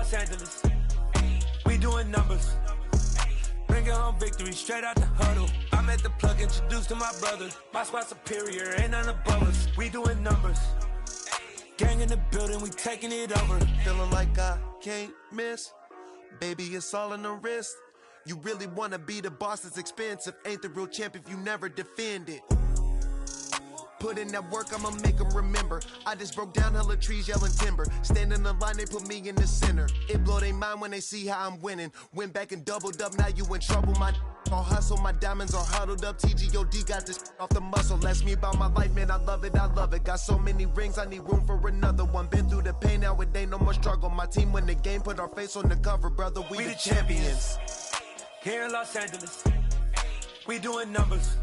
Los Angeles, we doing numbers. Bringing home victory straight out the huddle. I'm at the plug, introduced to my brother. My spot superior, ain't none above us. We doing numbers. Gang in the building, we taking it over. Feeling like I can't miss. Baby, it's all in the wrist. You really wanna be the boss, it's expensive. Ain't the real champ if you never defend it. Put in that work, I'ma make them remember. I just broke down hella trees, yelling timber. Stand in the line, they put me in the center. It blow their mind when they see how I'm winning. Went back and doubled up, now you in trouble. My all hustle, my diamonds are huddled up. TGOD got this off the muscle. Ask me about my life, man, I love it, I love it. Got so many rings, I need room for another one. Been through the pain, now it ain't no more struggle. My team win the game, put our face on the cover, brother, we the champions. Here in Los Angeles, we doing numbers.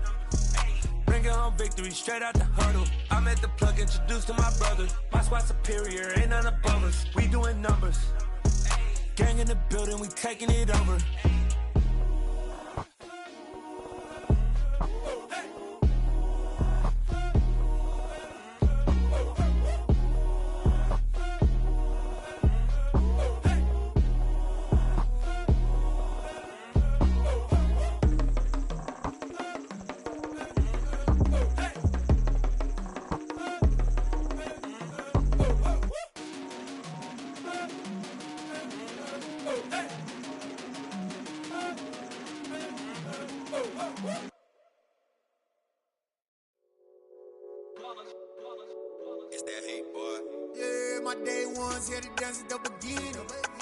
Bringing home victory straight out the huddle. I'm at the plug, introduced to my brother. My squad superior, ain't none above us. We doing numbers. Gang in the building, we taking it over. It's that hate, boy. Yeah, my day ones here to dance at the beginning.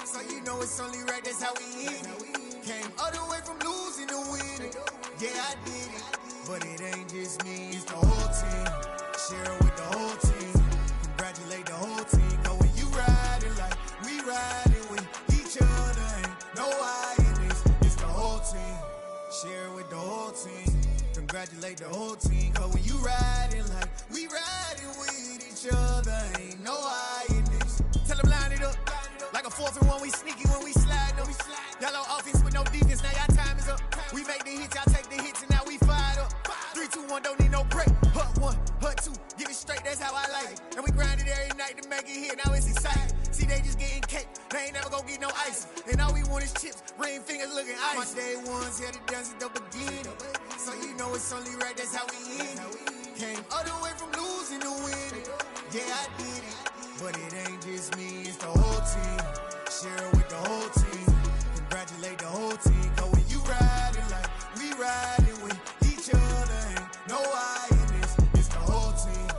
So you know it's only right, that's how we end it. Came all the way from losing to winning. Yeah, I did it. But it ain't just me, it's the whole team. Share it with the whole team. Congratulate the whole team. Cause when you riding like we riding with each other, ain't no I in this. It's the whole team. Share it with the whole team. Congratulate the whole team. Cause when you riding like we riding with each other, ain't no I in this. Tell them line it up. Like a 4th and 1, we sneaky when we slide them. Yellow offense with no defense, now y'all time is up. We make the hits, y'all take the hits, and now we fired up. 3, 2, 1, don't need no break. Hut 1, hut 2, give it straight, that's how I like it. And we grind it every night to make it hit, now it's exciting. See, they just getting cake, they ain't never gonna get no ice. And all we want is chips, ring fingers looking ice. My day ones here to dance at the beginning. So you know it's only right, that's how we end it. Came all the way from losing to winning. Yeah, I did it. But it ain't just me, it's the whole team. Share it with the whole team. Congratulate the whole team. Cause when you riding like we riding with each other, ain't no I in this. It's the whole team.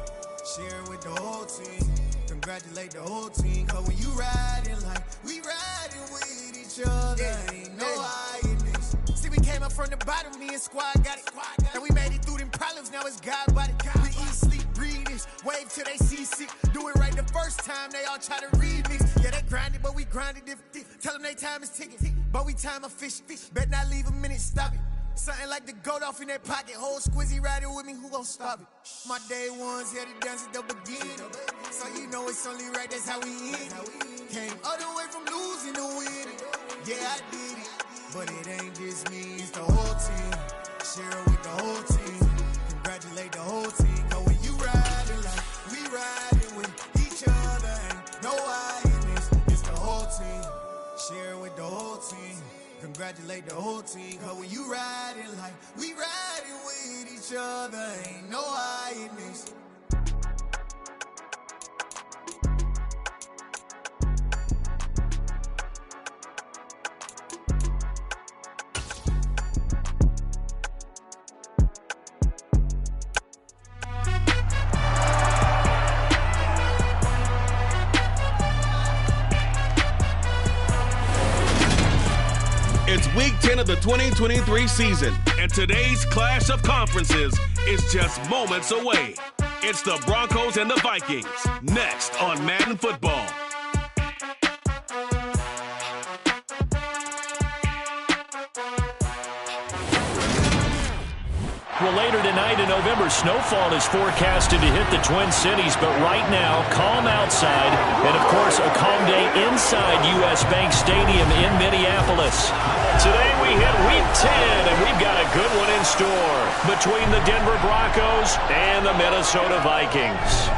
Share it with the whole team. Congratulate the whole team. Cause when you riding like we riding with each other, ain't no I in this. See, we came up from the bottom, me and squad got it. And we made it through them problems, now it's God body. We eat, sleep, breathe this, wave till they see sick. Do it right the first time, they all try to remix. Yeah, they grinded, but we grinded different. Tell them they time is ticking, but we time a fish. Bet not leave a minute, stop it. Something like the goat off in their pocket. Whole squizzy riding with me, who gon' stop it? My day ones here to dance at the beginning. So you know it's only right, that's how we end it. Came all the way from losing to winning. Yeah, I did it. But it ain't just me, it's the whole team. Share it with the whole team. Congratulate the whole team. Cause when you riding like we riding with each other, ain't no I in this. It's the whole team. Share it with the whole team. Congratulate the whole team. Cause when you riding like we riding with each other, ain't no I in this. It's week 10 of the 2023 season, and today's clash of conferences is just moments away. It's the Broncos and the Vikings, next on Madden Football. Well, later tonight in November, snowfall is forecasted to hit the Twin Cities, but right now, calm outside, and of course, a calm day inside U.S. Bank Stadium in Minneapolis. Today we hit Week 10, and we've got a good one in store between the Denver Broncos and the Minnesota Vikings.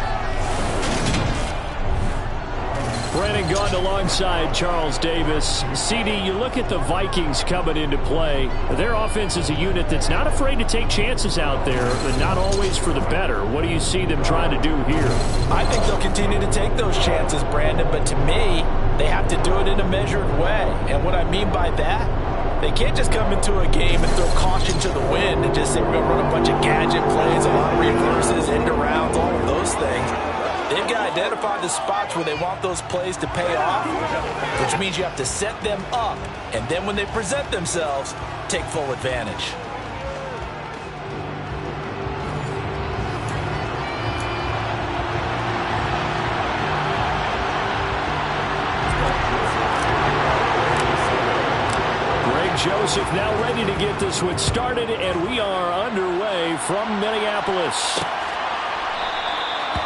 Brandon Gaudin alongside Charles Davis. CD, you look at the Vikings coming into play. Their offense is a unit that's not afraid to take chances out there, but not always for the better. What do you see them trying to do here? I think they'll continue to take those chances, Brandon, but to me, they have to do it in a measured way. And what I mean by that, they can't just come into a game and throw caution to the wind and just say we're going to run a bunch of gadget plays, a lot of reverses, end arounds, all of those things. They've got to identify the spots where they want those plays to pay off, which means you have to set them up, and then when they present themselves, take full advantage. Joseph now ready to get this one started, and we are underway from Minneapolis.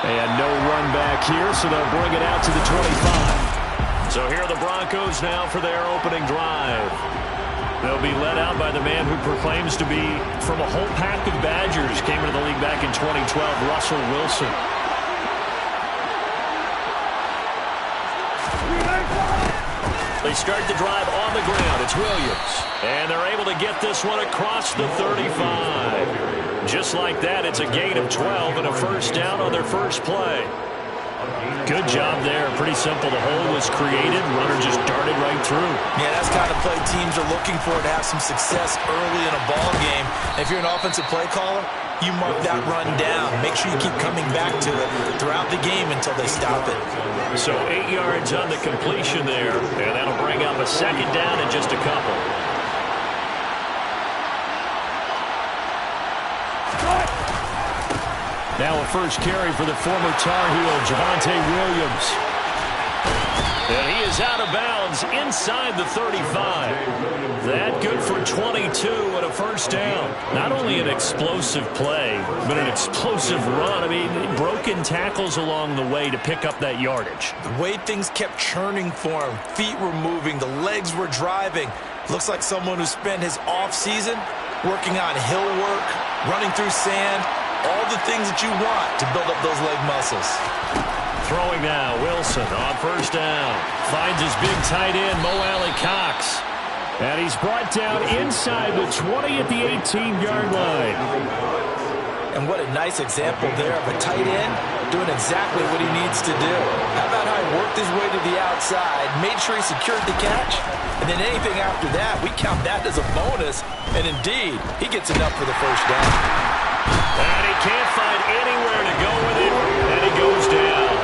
And no run back here, so they'll bring it out to the 25. So here are the Broncos now for their opening drive. They'll be led out by the man who proclaims to be from a whole pack of Badgers. Came into the league back in 2012, Russell Wilson. They start the drive on the ground. It's Williams. And they're able to get this one across the 35. Just like that, it's a gain of 12 and a first down on their first play. Good job there. Pretty simple. The hole was created. Runner just darted right through. Yeah, that's the kind of play teams are looking for to have some success early in a ball game. If you're an offensive play caller, you mark that run down. Make sure you keep coming back to it throughout the game until they stop it. So 8 yards on the completion there, and that'll bring up a second down in just a couple. Now a first carry for the former Tar Heel, Javonte Williams. And he is out of bounds inside the 35. That good for 22 and a first down. Not only an explosive play, but an explosive run. I mean, broken tackles along the way to pick up that yardage. The way things kept churning for him, feet were moving, the legs were driving. Looks like someone who spent his off-season working on hill work, running through sand, all the things that you want to build up those leg muscles. Throwing now, Wilson on first down. Finds his big tight end, Mo Alley-Cox. And he's brought down inside the 20 at the 18-yard line. And what a nice example there of a tight end doing exactly what he needs to do. How about how he worked his way to the outside, made sure he secured the catch, and then anything after that, we count that as a bonus. And indeed, he gets enough for the first down. And he can't find anywhere to go with it, and he goes down.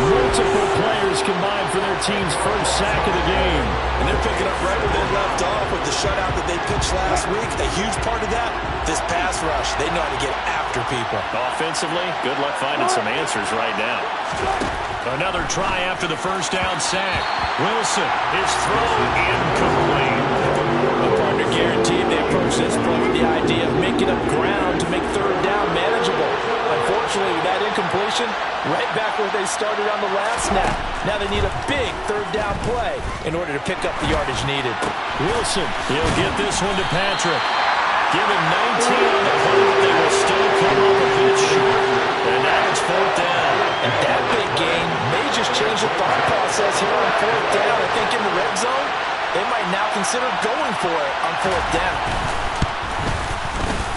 Multiple players combined for their team's first sack of the game. And they're picking up right where they left off with the shutout that they pitched last week. A huge part of that, this pass rush. They know how to get after people. Offensively, good luck finding some answers right now. Another try after the first down sack. Wilson, his throw incomplete. A partner guaranteed they approach this play with the idea of making up ground to make third down manageable. Unfortunately, with that incompletion, right back where they started on the last snap. Now they need a big third down play in order to pick up the yardage needed. Wilson, he'll get this one to Patrick. Give him 19 on the play, but they will still come up a bit short. And now it's fourth down. And that big gain may just change the thought process here on fourth down. I think in the red zone, they might now consider going for it on fourth down.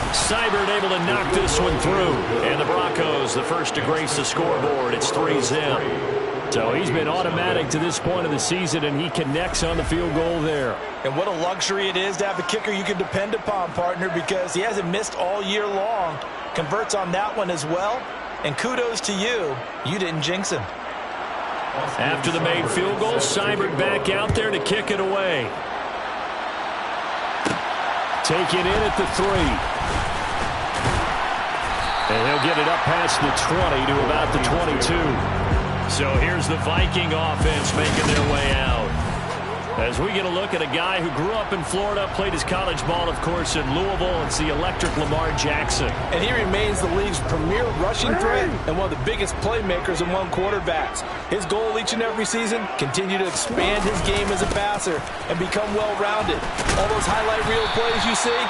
Seibert able to knock this one through. And the Broncos, the first to grace the scoreboard. It's 3-0. So he's been automatic to this point of the season, and he connects on the field goal there. And what a luxury it is to have a kicker you can depend upon, partner, because he hasn't missed all year long. Converts on that one as well. And kudos to you. You didn't jinx him. After the made field goal, Seibert back out there to kick it away. Take it in at the 3. And he'll get it up past the 20 to about the 22. So here's the Viking offense making their way out. As we get a look at a guy who grew up in Florida, played his college ball, of course, in Louisville. It's the electric Lamar Jackson. And he remains the league's premier rushing threat and one of the biggest playmakers among quarterbacks. His goal each and every season, continue to expand his game as a passer and become well-rounded. All those highlight reel plays you see,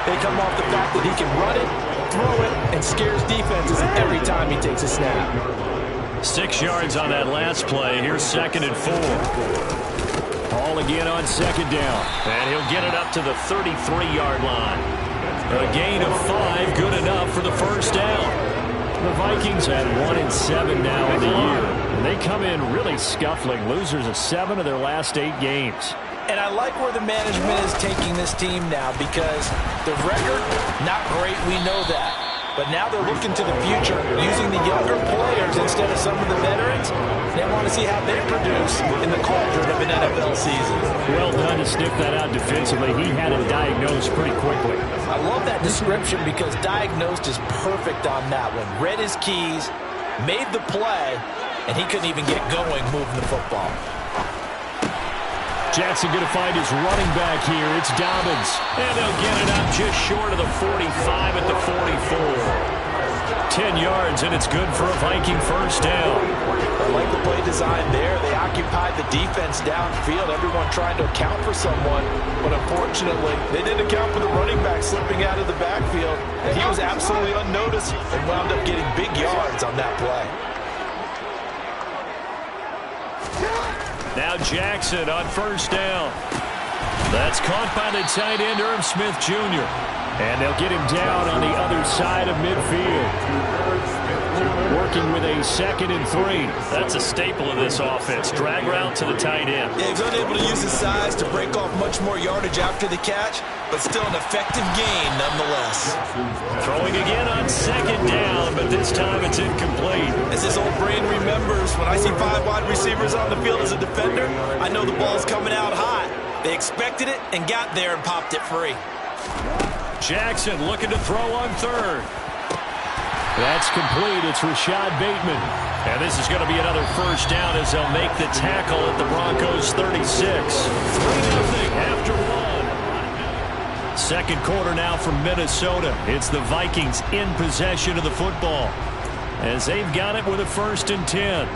they come off the fact that he can run it, throw it, and scares defenses every time he takes a snap. 6 yards on that last play. Here's 2nd and 4. Ball again on 2nd down. And he'll get it up to the 33-yard line. A gain of 5, good enough for the first down. The Vikings had 1-7 now in the year. And they come in really scuffling, losers of 7 of their last 8 games. And I like where the management is taking this team now because the record, not great, we know that. But now they're looking to the future, using the younger players instead of some of the veterans. They want to see how they produce in the cauldron of an NFL season. Well done to sniff that out defensively. He had it diagnosed pretty quickly. I love that description because diagnosed is perfect on that one. Read his keys, made the play, and he couldn't even get going moving the football. Jackson going to find his running back here. It's Dobbins. And they'll get it up just short of the 45 at the 44. 10 yards, and it's good for a Viking first down. I like the play design there. They occupied the defense downfield, everyone trying to account for someone. But unfortunately, they didn't account for the running back slipping out of the backfield. And he was absolutely unnoticed and wound up getting big yards on that play. Now Jackson on first down. That's caught by the tight end, Irv Smith Jr. And they'll get him down on the other side of midfield. Working with a 2nd and 3. That's a staple of this offense. Drag route to the tight end. Yeah, he was unable to use his size to break off much more yardage after the catch, but still an effective gain nonetheless. Throwing again on 2nd down, but this time it's incomplete. As his old brain remembers, when I see 5 wide receivers on the field as a defender, I know the ball's coming out hot. They expected it and got there and popped it free. Jackson looking to throw on 3rd. That's complete. It's Rashad Bateman. And this is going to be another first down as they'll make the tackle at the Broncos 36. 3-0 after 1. Second quarter now from Minnesota. It's the Vikings in possession of the football as they've got it with a 1st and 10.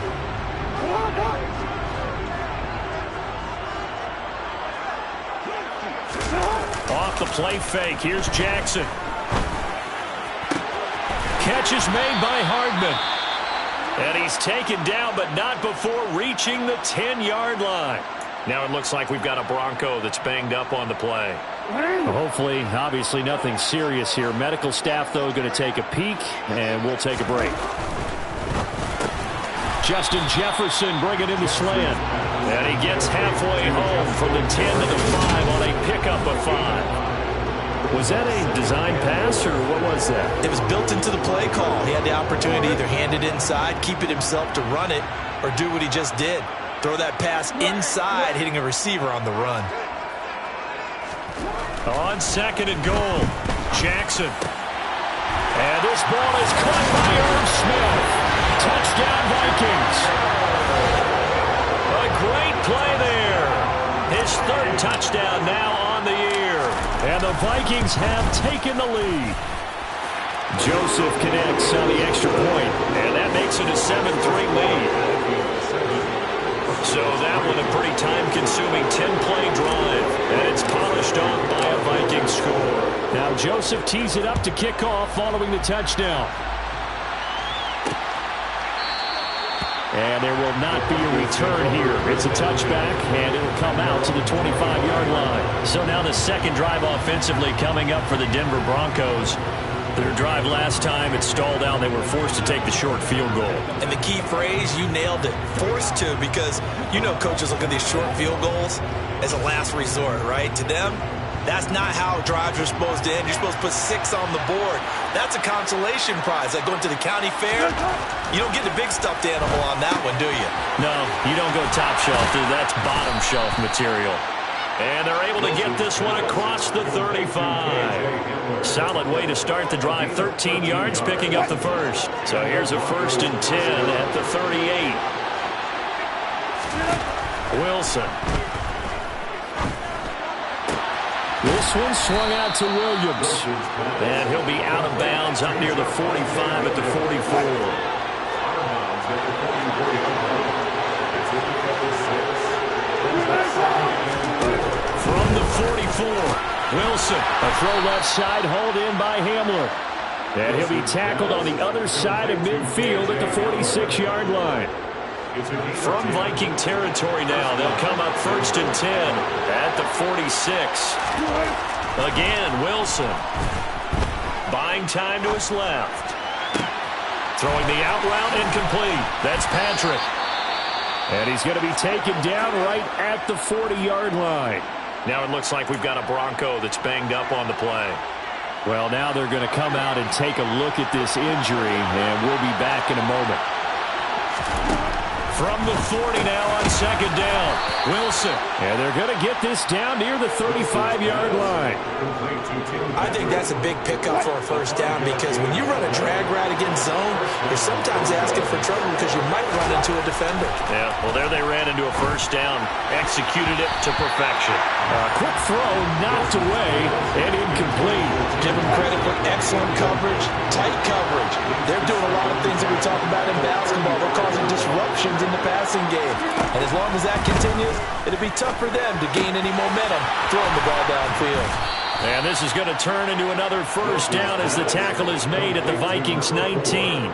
Off the play fake. Here's Jackson. Catch is made by Hardman. And he's taken down, but not before reaching the 10-yard line. Now it looks like we've got a Bronco that's banged up on the play. Hopefully, obviously nothing serious here. Medical staff, though, going to take a peek, and we'll take a break. Justin Jefferson bringing in the slant. And he gets halfway home from the 10 to the 5 on a pickup of 5. Was that a design pass, or what was that? It was built into the play call. He had the opportunity to either hand it inside, keep it himself to run it, or do what he just did. Throw that pass inside, hitting a receiver on the run. On 2nd and goal, Jackson. And this ball is caught by Irv Smith. Touchdown, Vikings. A great play there. His 3rd touchdown now on the year. And the Vikings have taken the lead. Joseph connects on the extra point, and that makes it a 7-3 lead. So that one a pretty time-consuming 10-play drive, and it's polished off by a Viking score. Now Joseph tees it up to kick off following the touchdown. And there will not be a return here. It's a touchback, and it'll come out to the 25-yard line. So now the second drive offensively coming up for the Denver Broncos. Their drive last time, it stalled out. They were forced to take the short field goal. And the key phrase, you nailed it, forced to, because you know coaches look at these short field goals as a last resort, right? To them, that's not how drives are supposed to end. You're supposed to put 6 on the board. That's a consolation prize. Like going to the county fair, you don't get the big stuffed animal on that one, do you? No, you don't go top shelf, dude. That's bottom shelf material. And they're able to get this one across the 35. Solid way to start the drive. 13 yards, picking up the first. So here's a 1st and 10 at the 38. Wilson. This one swung out to Williams. And he'll be out of bounds up near the 45 at the 44. From the 44, Wilson. A throw left side, hauled in by Hamler. And he'll be tackled on the other side of midfield at the 46-yard line. From Viking territory now, they'll come up 1st and 10 at the 46. Again, Wilson. Buying time to his left. Throwing the out route incomplete. That's Patrick. And he's going to be taken down right at the 40-yard line. Now it looks like we've got a Bronco that's banged up on the play. Well, now they're going to come out and take a look at this injury, and we'll be back in a moment. From the 40 now on 2nd down, Wilson. And they're going to get this down near the 35-yard line. I think that's a big pickup for a 1st down, because when you run a drag route against zone, you're sometimes asking for trouble because you might run into a defender. Yeah, well, there they ran into a 1st down, executed it to perfection. Quick throw, knocked away, and incomplete. Give them credit for excellent coverage, tight coverage. They're doing a lot of things that we talk about in basketball. They're causing disruptions in the passing game. And as long as that continues, it'll be tough for them to gain any momentum throwing the ball downfield. And this is going to turn into another 1st down as the tackle is made at the Vikings 19.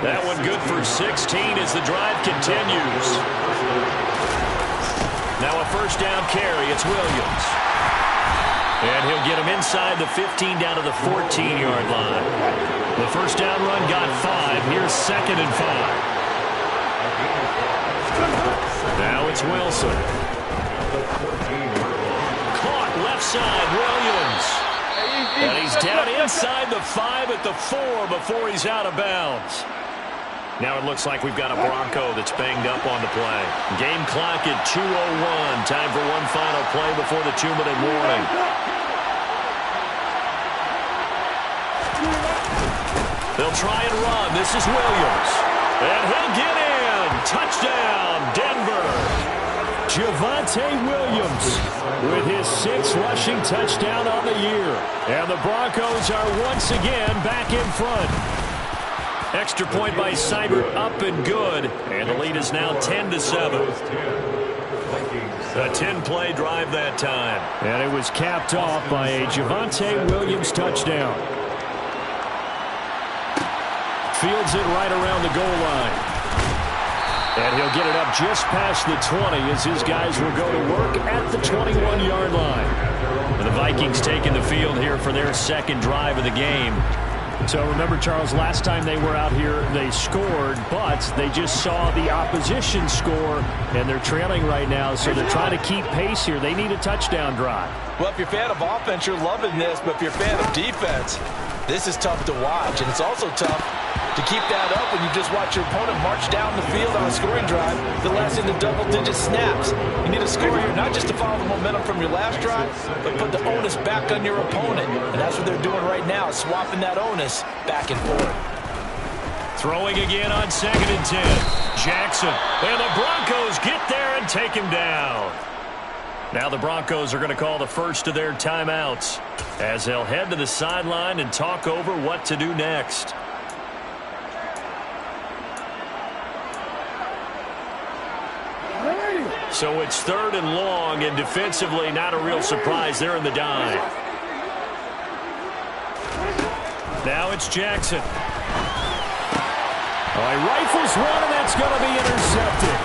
That one good for 16 as the drive continues. Now a 1st down carry. It's Williams. And he'll get him inside the 15 down to the 14-yard line. The 1st down run got 5. Here's 2nd and 5. Now it's Wilson. Caught left side, Williams. And he's down inside the 5 at the 4 before he's out of bounds. Now it looks like we've got a Bronco that's banged up on the play. Game clock at 2:01. Time for one final play before the 2-minute warning. They'll try and run. This is Williams. And he'll get in. Touchdown, Denver. Javonte Williams with his 6th rushing touchdown on the year. And the Broncos are once again back in front. Extra point by Seibert, up and good. And the lead is now 10-7. A 10-play drive that time. And it was capped off by a Javonte Williams touchdown. Fields it right around the goal line. And he'll get it up just past the 20 as his guys will go to work at the 21-yard line. And the Vikings taking the field here for their 2nd drive of the game. So remember, Charles, last time they were out here, they scored, but they just saw the opposition score, and they're trailing right now, so they're trying to keep pace here. They need a touchdown drive. Well, if you're a fan of offense, you're loving this, but if you're a fan of defense, this is tough to watch, and it's also tough to keep that up when you just watch your opponent march down the field on a scoring drive the last into double-digit snaps. You need a score here, not just to follow the momentum from your last drive, but put the onus back on your opponent. And that's what they're doing right now, swapping that onus back and forth. Throwing again on 2nd and 10. Jackson. And the Broncos get there and take him down. Now the Broncos are going to call the first of their timeouts as they'll head to the sideline and talk over what to do next. So it's 3rd and long, and defensively not a real surprise. They're in the dive. Now it's Jackson. Oh, he rifles one, and that's going to be intercepted.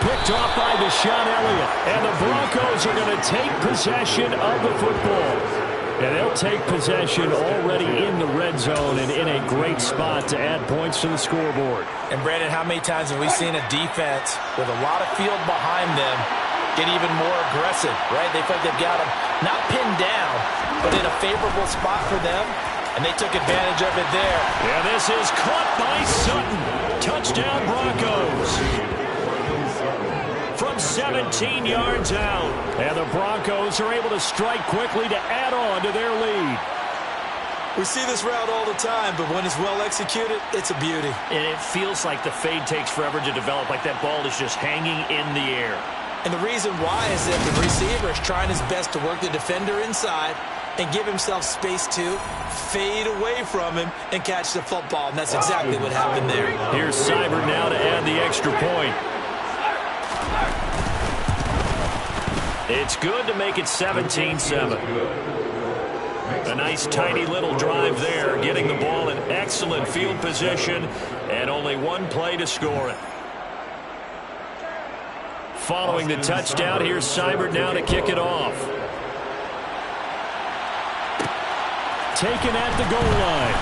Picked off by Deshaun Elliott. And the Broncos are going to take possession of the football. And they'll take possession already in the red zone and in a great spot to add points to the scoreboard. And, Brandon, how many times have we seen a defense with a lot of field behind them get even more aggressive, right? They feel like they've got them not pinned down, but in a favorable spot for them, and they took advantage of it there. And this is caught by Sutton. Touchdown, Broncos. From 17 yards out. And the Broncos are able to strike quickly to add on to their lead. We see this route all the time, but when it's well executed, it's a beauty. And it feels like the fade takes forever to develop, like that ball is just hanging in the air. And the reason why is that the receiver is trying his best to work the defender inside and give himself space to fade away from him and catch the football. And that's exactly what happened there. Here's Seibert now to add the extra point. It's good to make it 17-7. A nice, tidy little drive there, getting the ball in excellent field position, and only one play to score it. Following the touchdown, here's Seibert now to kick it off. Taken at the goal line.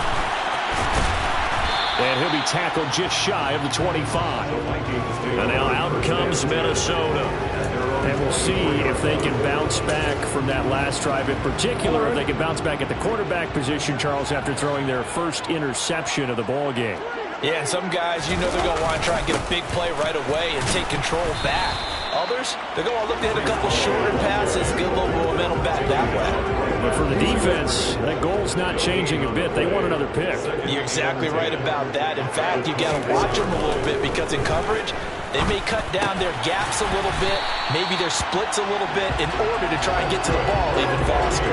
And he'll be tackled just shy of the 25. And now out comes Minnesota. And we'll see if they can bounce back from that last drive in particular, if they can bounce back at the quarterback position, Charles, after throwing their first interception of the ball game. Yeah, and some guys, you know they're going to want to try and get a big play right away and take control back. Others, they're going to look to hit a couple shorter passes and get a little momentum back that way. But for the defense, that goal's not changing a bit. They want another pick. You're exactly right about that. In fact, you got to watch them a little bit because in coverage, they may cut down their gaps a little bit, maybe their splits a little bit in order to try and get to the ball even faster.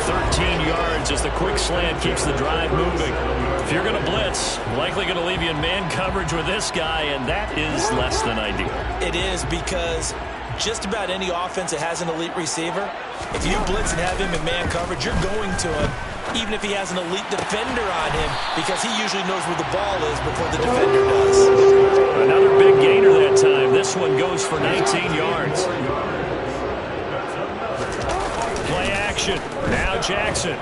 13 yards as the quick slant keeps the drive moving. If you're going to blitz, likely going to leave you in man coverage with this guy, and that is less than ideal. It is, because just about any offense that has an elite receiver, if you blitz and have him in man coverage, you're going to him, even if he has an elite defender on him, because he usually knows where the ball is before the defender does. Another big gainer that time. This one goes for 19 yards. Play action. Now Jackson.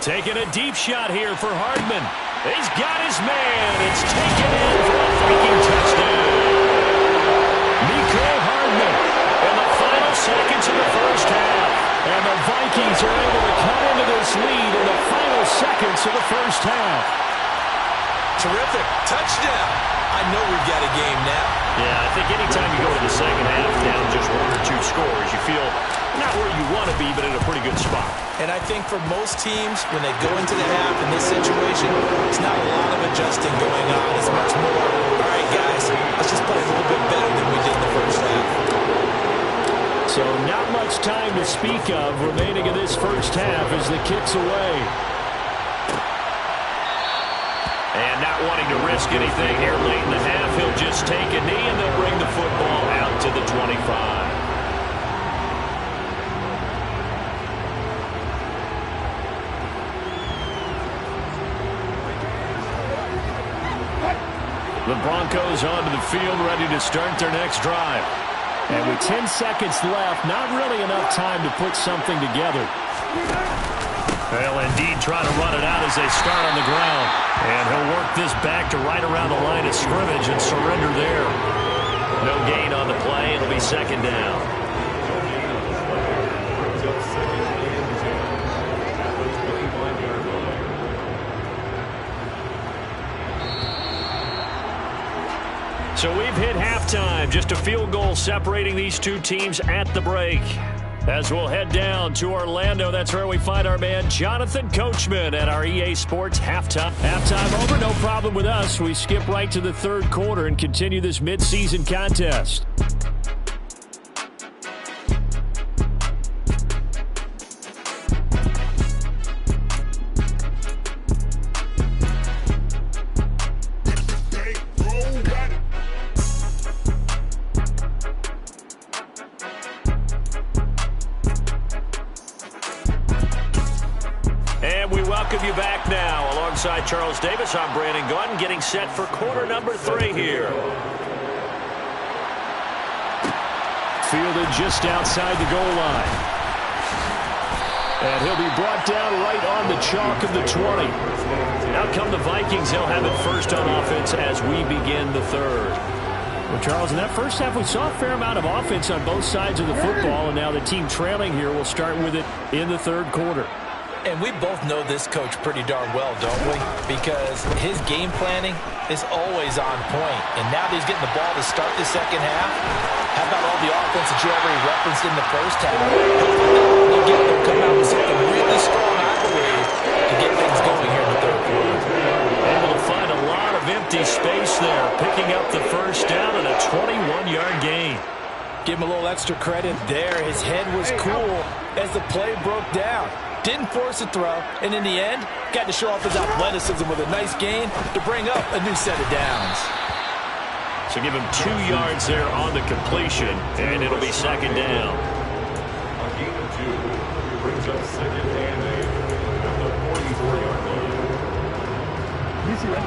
Taking a deep shot here for Hardman. He's got his man. It's taken in for a Viking touchdown. Nico Hardman in the final seconds of the first half. And the Vikings are able to cut into this lead in the final seconds of the first half. Terrific. Touchdown. I know we've got a game now. Yeah, I think anytime you go to the second half down just 1 or 2 scores, you feel not where you want to be, but in a pretty good spot. And I think for most teams, when they go into the half in this situation, it's not a lot of adjusting going on. It's much more, all right, guys, let's just play a little bit better than we did in the first half. So not much time to speak of remaining in this first half as the kick's away. And not wanting to risk anything here late in the half, he'll just take a knee and they'll bring the football out to the 25. The Broncos onto the field, ready to start their next drive. And with 10 seconds left, not really enough time to put something together. They'll indeed try to run it out as they start on the ground. And he'll work this back to right around the line of scrimmage and surrender there. No gain on the play. It'll be second down. So we've hit halftime. Just a field goal separating these two teams at the break. As we'll head down to Orlando, that's where we find our man Jonathan Coachman at our EA Sports halftime. Halftime over, no problem with us. We skip right to the third quarter and continue this midseason contest. Alongside Charles Davis, I'm Brandon Gunn, getting set for quarter number 3 here. Fielded just outside the goal line. And he'll be brought down right on the chalk of the 20. Out come the Vikings. They'll have it first on offense as we begin the third. Well, Charles, in that first half, we saw a fair amount of offense on both sides of the football, and now the team trailing here will start with it in the third quarter. And we both know this coach pretty darn well, don't we? Because his game planning is always on point. And now that he's getting the ball to start the second half, how about all the offense that you already referenced in the first half? They'll come out with something really strong, I believe, to get things going here in the third quarter. Able to find a lot of empty space there, picking up the first down and a 21-yard gain. Give him a little extra credit there. His head was cool as the play broke down. Didn't force a throw, and in the end, got to show off his athleticism with a nice gain to bring up a new set of downs. So give him 2 yards there on the completion, and it'll be second down. second and 8 at the 44-yard line. You see that?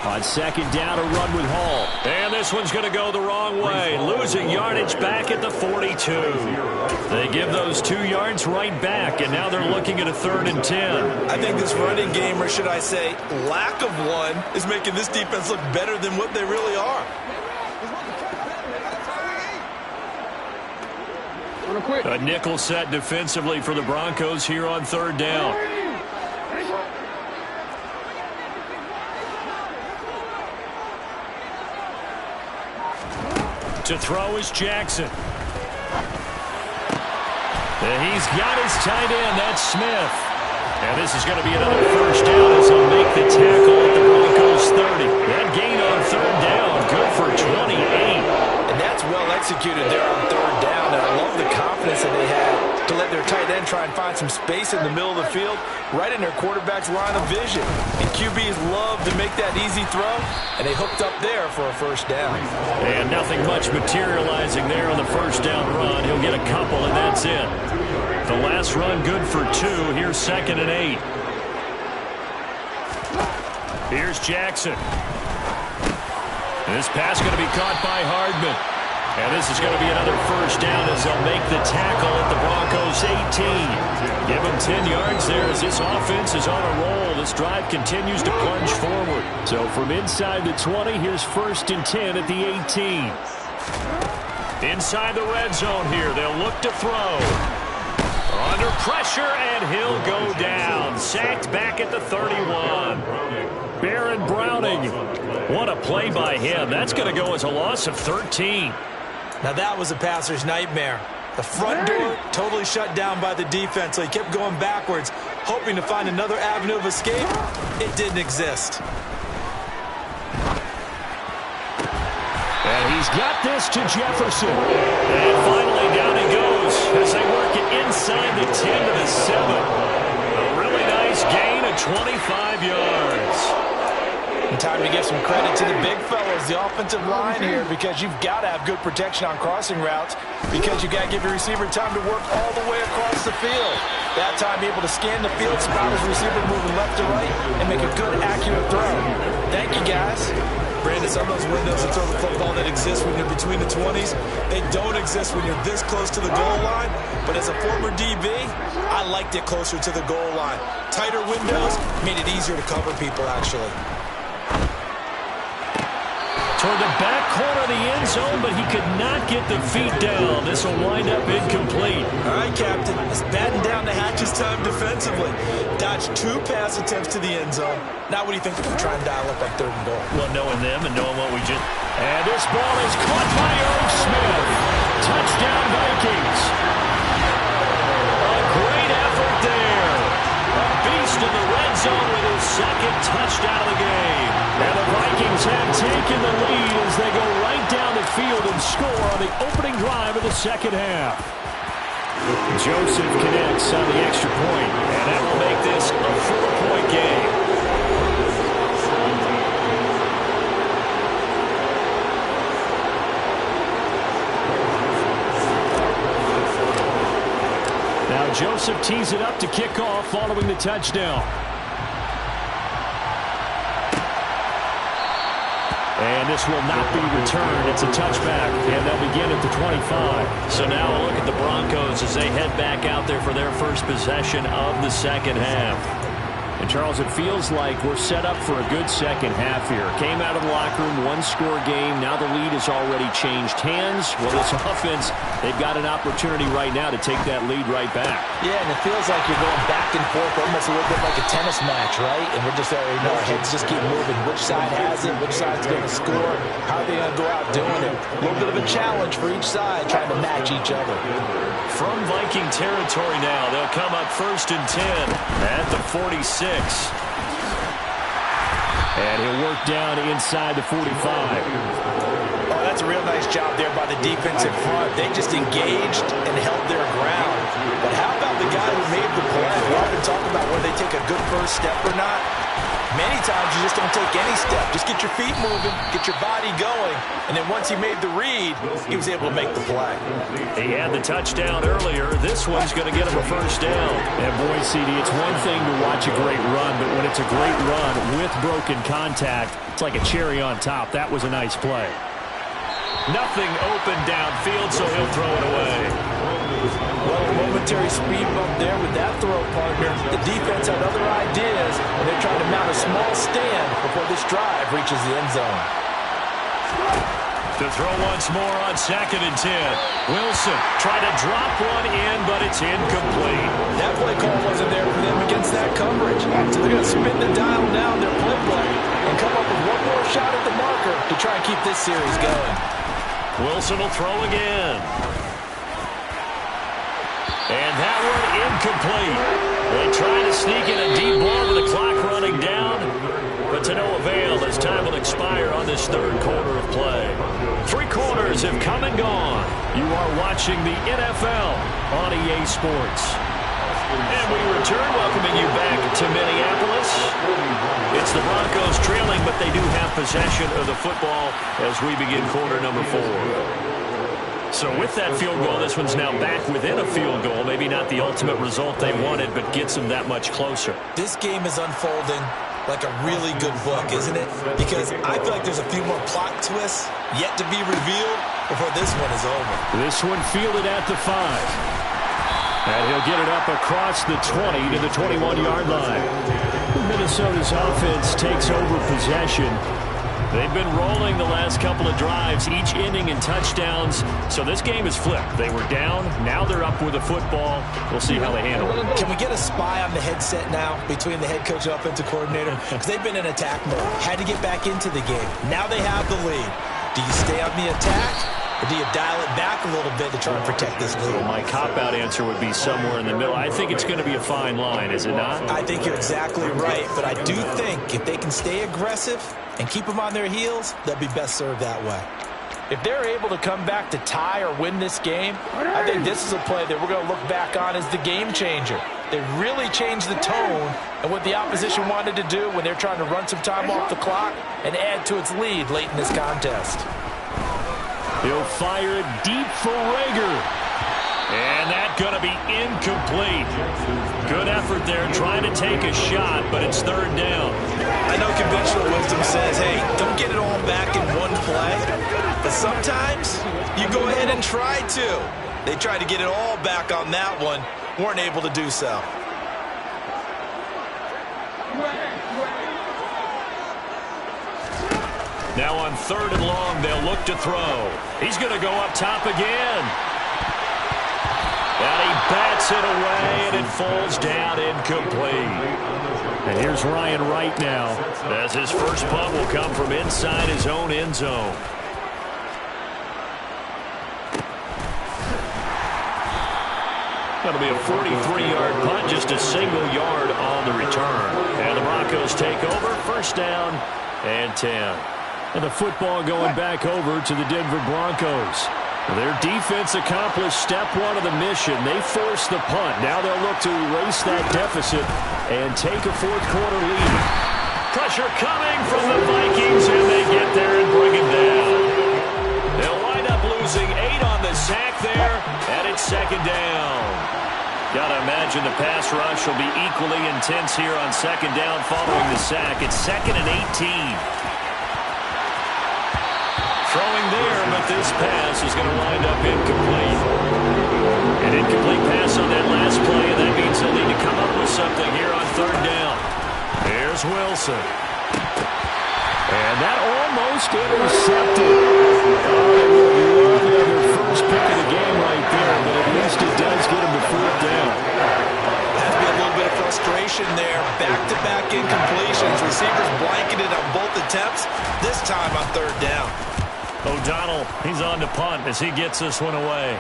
On second down, a run with Hall. And this one's going to go the wrong way. Losing yardage back at the 42. They give those 2 yards right back, and now they're looking at a 3rd and 10. I think this running game, or should I say lack of one, is making this defense look better than what they really are. A nickel set defensively for the Broncos here on 3rd down. To throw is Jackson. And he's got his tight end. That's Smith. And this is going to be another 1st down as he'll make the tackle at the Broncos 30. That gain on 3rd down, good for 28. And that's well executed there on 3rd down. And I love the confidence that they had to let their tight end try and find some space in the middle of the field, right in their quarterback's line of vision. And QBs love to make that easy throw, and they hooked up there for a 1st down. And nothing much materializing there on the 1st down run. He'll get a couple, and that's it. The last run good for 2. Here's 2nd and 8. Here's Jackson. This pass going to be caught by Hardman. And this is going to be another 1st down as they'll make the tackle at the Broncos 18. Give them 10 yards there as this offense is on a roll. This drive continues to plunge forward. So from inside the 20, here's 1st and 10 at the 18. Inside the red zone here, they'll look to throw. Under pressure, and he'll go down. Sacked back at the 31. Baron Browning. What a play by him. That's going to go as a loss of 13. Now that was a passer's nightmare. The front door totally shut down by the defense, so he kept going backwards, hoping to find another avenue of escape. It didn't exist. And he's got this to Jefferson. And finally down he goes as they work it inside the 10 to the 7. A really nice gain of 25 yards. And time to give some credit to the big fellas, the offensive line here, because you've got to have good protection on crossing routes, because you've got to give your receiver time to work all the way across the field. That time able to scan the field, spot his receiver moving left to right, and make a good, accurate throw. Thank you, guys. Brandon, some of those windows to throw the football that exist when you're between the 20s, they don't exist when you're this close to the goal line. But as a former DB, I liked it closer to the goal line. Tighter windows made it easier to cover people, actually. Toward the back corner of the end zone, but he could not get the feet down. This will wind up incomplete. All right, Captain. It's batten down the hatches time defensively. Dodged 2 pass attempts to the end zone. Now what do you think if we try and dial up on 3rd and goal? Well, knowing them and knowing what we just... And this ball is caught by Irv Smith. Touchdown, Vikings. A great effort there. A beast in the red zone with his 2nd touchdown of the game. And the Vikings have taken the lead as they go right down the field and score on the opening drive of the 2nd half. Joseph connects on the extra point, and that will make this a 4-point game. Now Joseph tees it up to kick off following the touchdown. And this will not be returned. It's a touchback, and they'll begin at the 25. So now a look at the Broncos as they head back out there for their first possession of the 2nd half. And, Charles, it feels like we're set up for a good 2nd half here. Came out of the locker room, 1-score game. Now the lead has already changed hands. Well, this offense, they've got an opportunity right now to take that lead right back. Yeah, and it feels like you're going back and forth, almost a little bit like a tennis match, right? And we're just already know our heads just keep moving. Which side has it? Which side's going to score? How are they going to go out doing it? A little bit of a challenge for each side, trying to match each other. From Viking territory now, they'll come up 1st and 10 at the 46. And he'll work down inside the 45. Oh, that's a real nice job there by the defensive front. They just engaged and held their ground. But how about the guy who made the play? We often talk about whether they take a good first step or not. Many times you just don't take any step. Just get your feet moving, get your body going, and then once he made the read, he was able to make the play. He had the touchdown earlier. This one's going to get him a first down. And boy, CD, it's one thing to watch a great run, but when it's a great run with broken contact, it's like a cherry on top. That was a nice play. Nothing open downfield, so he'll throw it away. Well, a momentary speed bump there with that throw, partner. The defense had other ideas, and they're trying to mount a small stand before this drive reaches the end zone. To throw once more on 2nd and 10. Wilson trying to drop one in, but it's incomplete. That play call wasn't there for them against that coverage. So they're going to spin the dial now in their play and come up with one more shot at the marker to try and keep this series going. Wilson will throw again. And that one incomplete. They try to sneak in a deep ball with the clock running down, but to no avail as time will expire on this third quarter of play. 3 quarters have come and gone. You are watching the NFL on EA Sports. And we return, welcoming you back to Minneapolis. It's the Broncos trailing, but they do have possession of the football as we begin quarter number 4. So with that field goal, this one's now back within a field goal. Maybe not the ultimate result they wanted, but gets them that much closer. This game is unfolding like a really good book, isn't it? Because I feel like there's a few more plot twists yet to be revealed before this one is over. This one fielded at the 5. And he'll get it up across the 20 to the 21-yard line. Minnesota's offense takes over possession. They've been rolling the last couple of drives, each ending in touchdowns. So this game is flipped. They were down. Now they're up with the football. We'll see how they handle it. Can we get a spy on the headset now between the head coach and offensive coordinator? Because they've been in attack mode. Had to get back into the game. Now they have the lead. Do you stay on the attack, or do you dial it back a little bit to try and protect this lead? Well, my cop-out answer would be somewhere in the middle. I think it's going to be a fine line, is it not? I think you're exactly right, but I do think if they can stay aggressive and keep them on their heels, they'll be best served that way. If they're able to come back to tie or win this game, I think this is a play that we're going to look back on as the game changer. They really changed the tone and what the opposition wanted to do when they're trying to run some time off the clock and add to its lead late in this contest. He'll fire it deep for Rager. And that's going to be incomplete. Good effort there trying to take a shot, but it's 3rd down. I know conventional wisdom says, hey, don't get it all back in one play. But sometimes you go ahead and try to. They tried to get it all back on that one. Weren't able to do so. Now on 3rd and long, they'll look to throw. He's going to go up top again. And he bats it away, and it falls down incomplete. And here's Ryan Wright now, as his first punt will come from inside his own end zone. That'll be a 43-yard punt, just a single yard on the return. And the Broncos take over, 1st down and 10. And the football going back over to the Denver Broncos. Their defense accomplished step 1 of the mission. They forced the punt. Now they'll look to erase that deficit and take a 4th quarter lead. Pressure coming from the Vikings, and they get there and bring it down. They'll wind up losing 8 on the sack there, and it's 2nd down. Gotta imagine the pass rush will be equally intense here on 2nd down following the sack. It's 2nd and 18. Throwing there, but this pass is going to wind up incomplete. An incomplete pass on that last play, and that means they'll need to come up with something here on 3rd down. Here's Wilson. And that almost intercepted. Love their first pick of the game right there, but at least it does get him to 4th down. Has to be a little bit of frustration there. Back-to-back incompletions. Receivers blanketed on both attempts, this time on 3rd down. O'Donnell, he's on to punt as he gets this one away.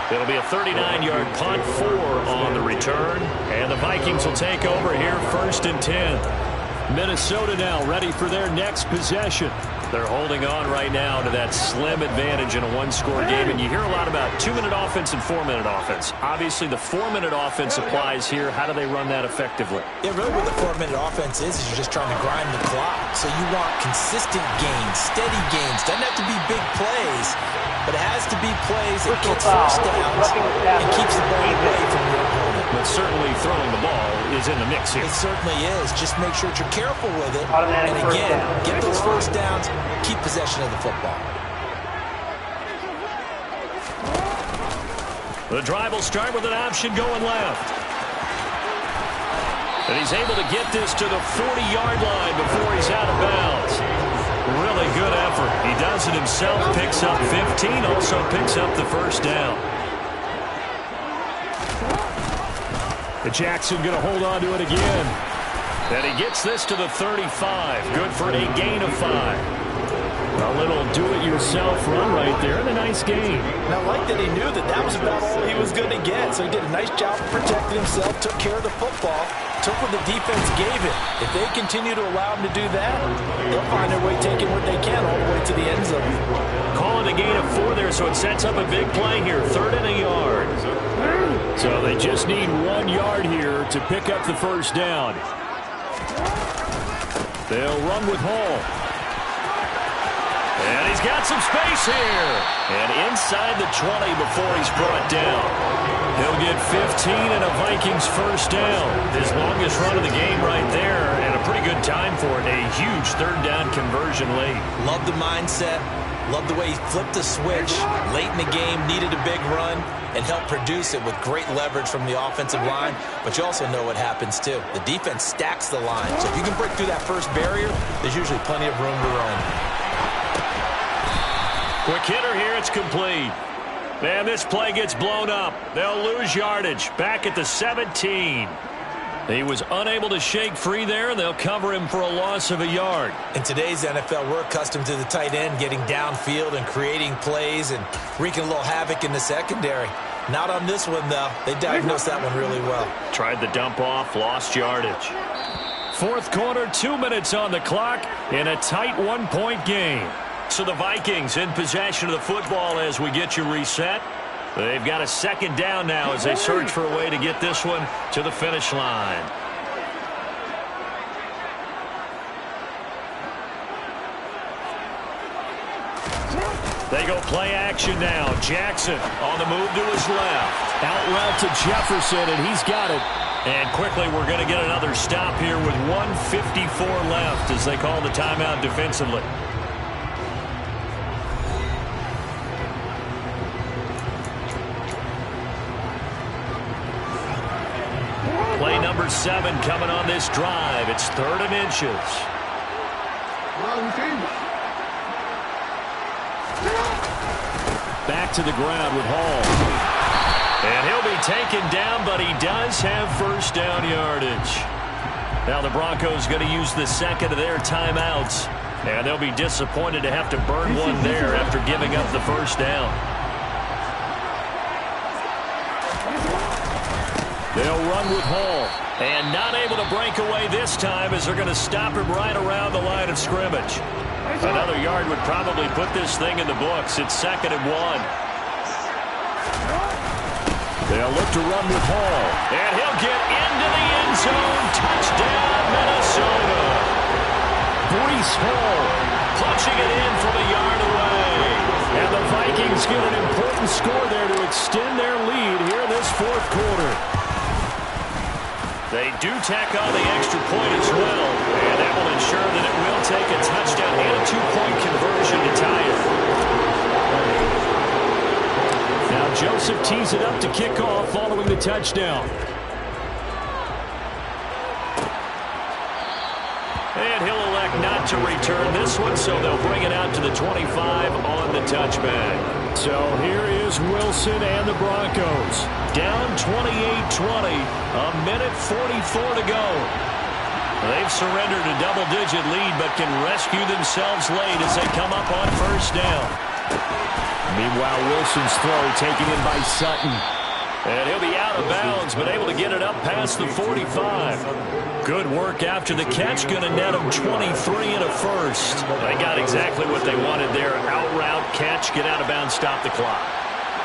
It'll be a 39-yard punt, 4 on the return. And the Vikings will take over here 1st and 10. Minnesota now ready for their next possession. They're holding on right now to that slim advantage in a one-score game, and you hear a lot about 2-minute offense and 4-minute offense. Obviously, the 4-minute offense applies here. How do they run that effectively? Yeah, really what the 4-minute offense is you're just trying to grind the clock. So you want consistent gains, steady gains. Doesn't have to be big plays, but it has to be plays that gets first downs and keeps the ball away from your opponent. But certainly throwing the ball is in the mix here. It certainly is. Just make sure that you're careful with it. And again, get those first downs, keep possession of the football. The drive will start with an option going left. And he's able to get this to the 40-yard line before he's out of bounds. Really good effort. He does it himself, picks up 15, also picks up the first down. Jackson going to hold on to it again. And he gets this to the 35. Good for a gain of 5. A little do-it-yourself run right there and a nice gain. Now, I like that he knew that that was about all he was going to get. So he did a nice job of protecting himself, took care of the football, took what the defense gave him. If they continue to allow him to do that, they'll find their way taking what they can all the way to the end zone. Calling a gain of 4 there, so it sets up a big play here. 3rd and a yard. So they just need 1 yard here to pick up the first down. They'll run with Hall. And he's got some space here. And inside the 20 before he's brought down. He'll get 15 and a Vikings first down. His longest run of the game right there, and a pretty good time for it. A huge 3rd down conversion late. Love the mindset. Love the way he flipped the switch late in the game, needed a big run, and helped produce it with great leverage from the offensive line. But you also know what happens, too. The defense stacks the line. So if you can break through that first barrier, there's usually plenty of room to run. Quick hitter here, it's complete. And this play gets blown up. They'll lose yardage. Back at the 17. He was unable to shake free there, and they'll cover him for a loss of a yard. In today's NFL, we're accustomed to the tight end getting downfield and creating plays and wreaking a little havoc in the secondary. Not on this one, though. They diagnosed that one really well. Tried the dump off, lost yardage. 4th quarter, 2 minutes on the clock in a tight 1-point game. So the Vikings in possession of the football as we get you reset. They've got a 2nd down now as they search for a way to get this one to the finish line. They go play action now. Jackson on the move to his left. Out route to Jefferson, and he's got it. And quickly we're going to get another stop here with 1:54 left as they call the timeout defensively. Play number 7 coming on this drive. It's 3rd and inches. Back to the ground with Hall. And he'll be taken down, but he does have first down yardage. Now the Broncos going to use the 2nd of their timeouts. And they'll be disappointed to have to burn one there after giving up the first down. They'll run with Hall. And not able to break away this time as they're going to stop him right around the line of scrimmage. Another yard would probably put this thing in the books. It's 2nd and 1. They'll look to run with Hall. And he'll get into the end zone. Touchdown, Minnesota. Breece Hall punching it in from a yard away. And the Vikings get an important score there to extend their lead here in this 4th quarter. They do tack on the extra point as well, and that will ensure that it will take a touchdown and a 2-point conversion to tie it. Now Joseph tees it up to kick off following the touchdown. And he'll elect not to return this one, so they'll bring it out to the 25 on the touchback. So here is Wilson and the Broncos. Down 28-20, a minute 44 to go. They've surrendered a double-digit lead, but can rescue themselves late as they come up on first down. Meanwhile, Wilson's throw taken in by Sutton. And he'll be out of bounds, but able to get it up past the 45. Good work after the catch. Going to net him 23 and a first. They got exactly what they wanted there. Out route, catch, get out of bounds, stop the clock.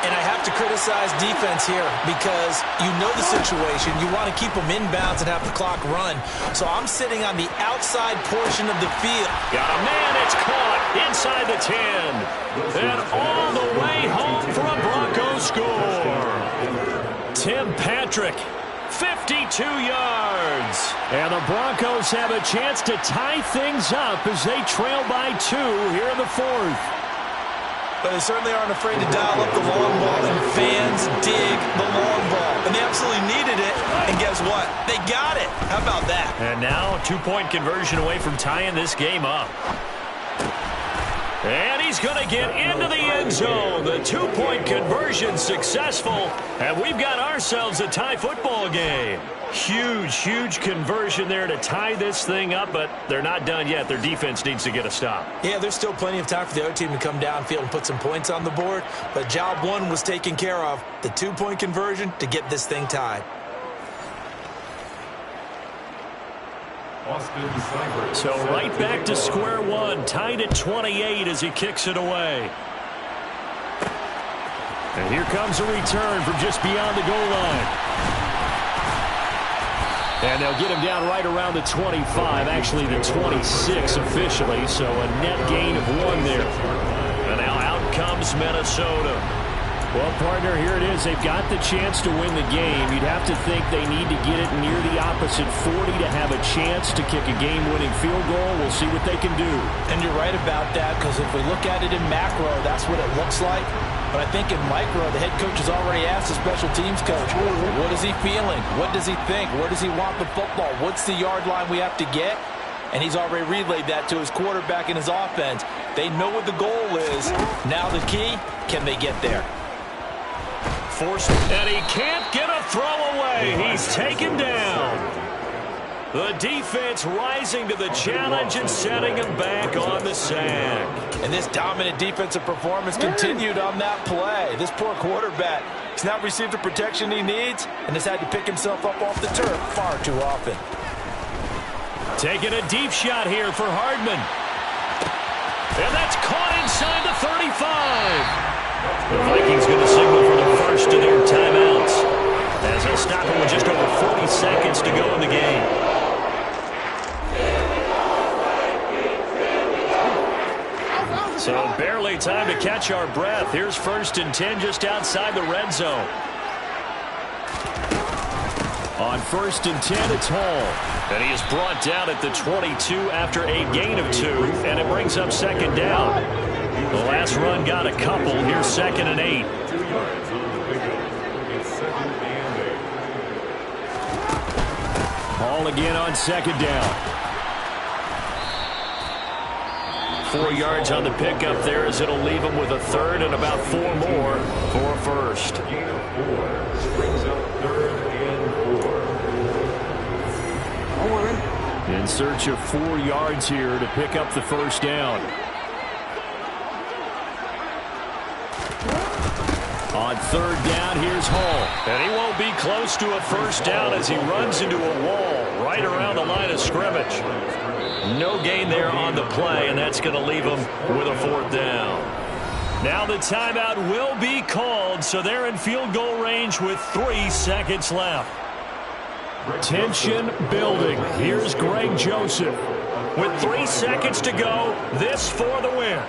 And I have to criticize defense here because you know the situation. You want to keep them inbounds and have the clock run. So I'm sitting on the outside portion of the field. Got a man, it's caught inside the 10. And all the way home for a Broncos score. Tim Patrick, 52 yards. And the Broncos have a chance to tie things up as they trail by 2 here in the 4th. But they certainly aren't afraid to dial up the long ball, and fans dig the long ball. And they absolutely needed it, and guess what? They got it. How about that? And now, 2-point conversion away from tying this game up. And he's going to get into the end zone. The 2-point conversion successful, and we've got ourselves a tie football game. Huge, huge conversion there to tie this thing up, but they're not done yet. Their defense needs to get a stop. Yeah, there's still plenty of time for the other team to come downfield and put some points on the board, but job 1 was taken care of. The 2-point conversion to get this thing tied. So right back to square one, tied at 28 as he kicks it away. And here comes a return from just beyond the goal line. And they'll get him down right around the 25, actually the 26 officially, so a net gain of 1 there. And now out comes Minnesota. Well, partner, here it is. They've got the chance to win the game. You'd have to think they need to get it near the opposite 40 to have a chance to kick a game-winning field goal. We'll see what they can do. And you're right about that, because if we look at it in macro, that's what it looks like. But I think in micro, the head coach has already asked the special teams coach, what is he feeling? What does he think? Where does he want the football? What's the yard line we have to get? And he's already relayed that to his quarterback and his offense. They know what the goal is. Now the key, can they get there? And he can't get a throw away. He's taken down. The defense rising to the challenge and setting him back on the sack. And this dominant defensive performance continued on that play. This poor quarterback has not received the protection he needs and has had to pick himself up off the turf far too often. Taking a deep shot here for Hardman. And that's caught inside the 35. The Vikings going to signal for the first of their timeouts as they'll stop it with just over 40 seconds to go in the game. So barely time to catch our breath. Here's 1st and 10 just outside the red zone. On 1st and 10, it's Hall. And he is brought down at the 22 after a gain of 2, and it brings up 2nd down. The last run got a couple. Here's 2nd and 8. Hall again on 2nd down. 4 yards on the pickup there as it'll leave him with a 3rd and about 4 more for a first. In search of 4 yards here to pick up the 1st down. On 3rd down, here's Hall. And he won't be close to a 1st down as he runs into a wall right around the line of scrimmage. No gain there on the play, and that's going to leave him with a 4th down. Now the timeout will be called, so they're in field goal range with 3 seconds left. Tension building. Here's Greg Joseph. With 3 seconds to go, this for the win.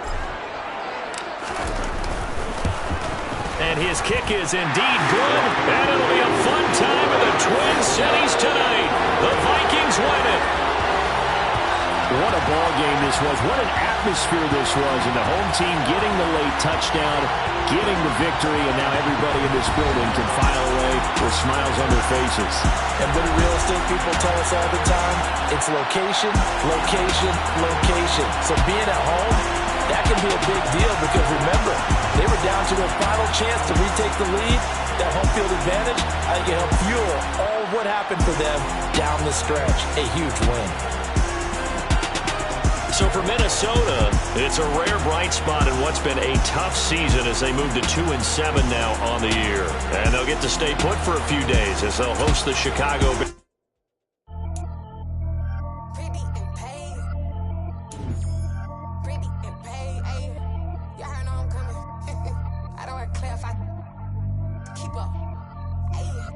And his kick is indeed good, and it'll be a fun time in the Twin Cities tonight. The Vikings win it. What a ball game this was. What an atmosphere this was. And the home team getting the late touchdown, getting the victory, and now everybody in this building can file away with smiles on their faces. And what do real estate people tell us all the time? It's location, location, location. So being at home, that can be a big deal because remember, they were down to their final chance to retake the lead. That home field advantage, I think it helped fuel all of what happened for them down the stretch. A huge win. So for Minnesota, it's a rare bright spot in what's been a tough season as they move to 2-7 now on the year. And they'll get to stay put for a few days as they'll host the Chicago Bears.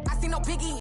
I see no biggie.